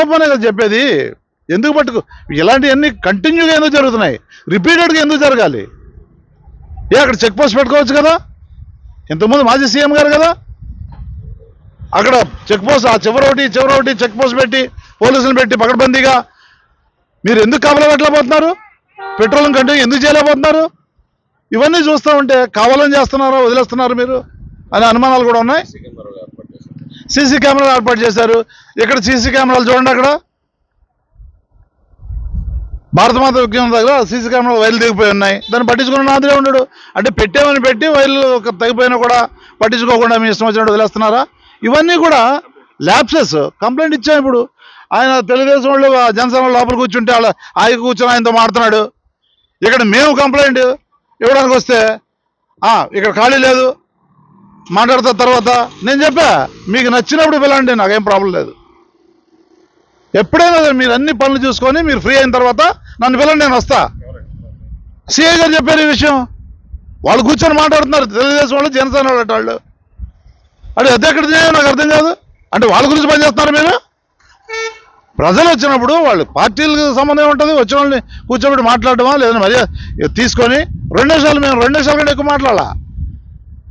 ఆరోపణ కదా చెప్పేది. ఎందుకు పట్టుకు ఇలాంటివన్నీ కంటిన్యూగా ఎందుకు జరుగుతున్నాయి, రిపీటెడ్గా ఎందుకు జరగాలి? అక్కడ చెక్ పోస్ట్ పెట్టుకోవచ్చు కదా. ఇంతకుముందు మాజీ సీఎం గారు కదా అక్కడ చెక్ పోస్ట్, ఆ చివరొకటి చెక్ పోస్ట్ పెట్టి పోలీసులు పెట్టి పకడ్బందీగా మీరు ఎందుకు కాపలా పెట్టలేకపోతున్నారు? పెట్రోలింగ్ కంటిన్యూ ఎందుకు చేయలేకపోతున్నారు? ఇవన్నీ చూస్తూ ఉంటే కావాలని చేస్తున్నారో వదిలేస్తున్నారు మీరు అనే అనుమానాలు కూడా ఉన్నాయి. సీసీ కెమెరాలు ఏర్పాటు చేశారు. ఇక్కడ సీసీ కెమెరాలు చూడండి, అక్కడ భారతమాత విగ్రహం దగ్గర సీసీ కెమెరాలు వైర్లు దిగిపోయి ఉన్నాయి. దాన్ని పట్టించుకున్న నాదుడే ఉండడు. అంటే పెట్టామని పెట్టి వైర్లు తగ్గిపోయినా కూడా పట్టించుకోకుండా మీ ఇష్టం వచ్చినట్టు వదిలేస్తున్నారా? ఇవన్నీ కూడా ల్యాప్సెస్. కంప్లైంట్ ఇచ్చాం. ఇప్పుడు ఆయన తెలుగుదేశం వాళ్ళు జనసేన లోపల కూర్చుంటే వాళ్ళ ఆయన కూర్చొని ఆయనతో మాట్లాడుతున్నాడు. ఇక్కడ మేము కంప్లైంట్ ఇవ్వడానికి వస్తే ఇక్కడ ఖాళీ లేదు మాట్లాడతా. తర్వాత నేను చెప్పా, మీకు నచ్చినప్పుడు పిలండి, నాకేం ప్రాబ్లం లేదు. ఎప్పుడైనా మీరు అన్ని పనులు చూసుకొని మీరు ఫ్రీ అయిన తర్వాత నన్ను పిలండి, నేను వస్తా. సిఐ గారు చెప్పారు ఈ విషయం. వాళ్ళు కూర్చొని మాట్లాడుతున్నారు, తెలుగుదేశం వాళ్ళు జనసేన వాళ్ళు. అంటే అది ఎక్కడ నాకు అర్థం కాదు. అంటే వాళ్ళ గురించి పనిచేస్తున్నారు మీరు. ప్రజలు వచ్చినప్పుడు వాళ్ళు పార్టీలకు సంబంధం ఉంటుంది. వచ్చిన వాళ్ళని కూర్చోబెట్టి మాట్లాడటమా లేదని మరీ తీసుకొని 2 నిమిషాలు, మేము 2 నిమిషాల కంటే ఎక్కువ మాట్లాడాలా.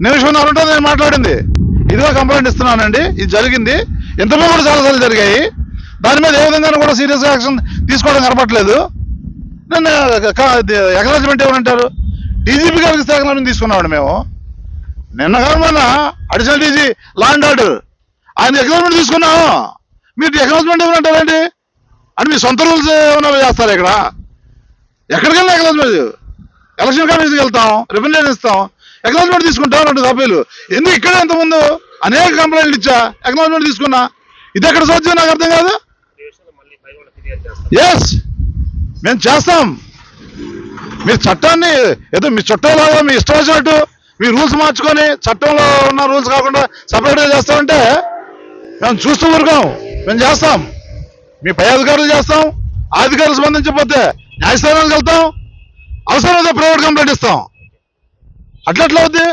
నిమిషంన్నర ఉంటుంది నేను మాట్లాడింది. ఇదిగో కంప్లైంట్ ఇస్తున్నానండి, ఇది జరిగింది, ఇంతలో కూడా చాలాసార్లు జరిగాయి, దాని మీద ఏ విధంగా కూడా సీరియస్ యాక్షన్ తీసుకోవడం కనపట్లేదు. నన్ను ఎక్నాలజ్మెంట్ ఏమంటారు? డీజీపీ గారికి ఎక్నాలజ్మెంట్ తీసుకున్నామండి మేము. నిన్న కాకుండా additional DG law and order ఆయన ఎక్నాలజ్మెంట్ తీసుకున్నాము. మీరు ఎక్నాలజ్మెంట్ ఏమంటారండి? అంటే మీ సొంత రూల్స్ ఏమన్నా చేస్తారు ఇక్కడ? ఎక్కడికెళ్ళినా ఎక్నాలజ్మెంట్. ఎలక్షన్ కమిషన్కి వెళ్తాం, రిప్రజెంటేషన్ ఇస్తాం, ఎక్నాలజ్మెంట్ తీసుకుంటాం. 2 సభ్యులు ఎందుకు ఇక్కడ ఇంతకుముందు అనేక కంప్లైంట్లు ఇచ్చా, ఎక్నాలజ్మెంట్ తీసుకున్నా. ఇది ఎక్కడ సాధ్యం నాకు అర్థం కాదు. ఎస్, మేము చేస్తాం. మీ చట్టాన్ని ఏదో మీ చట్టంలాగా మీ ఇష్టం వచ్చినట్టు మీ రూల్స్ మార్చుకొని చట్టంలో ఉన్న రూల్స్ కాకుండా సపరేట్గా చేస్తామంటే మేము చూస్తూ ఊరుకోం. మేము చేస్తాం. మీ పై అధికారులు చేస్తాం. ఆ అధికారులు స్పందించకపోతే న్యాయస్థానానికి వెళ్తాం. అవసరమైతే ప్రైవేట్ కంప్లైంట్ ఇస్తాం. అట్లా అవుద్ది.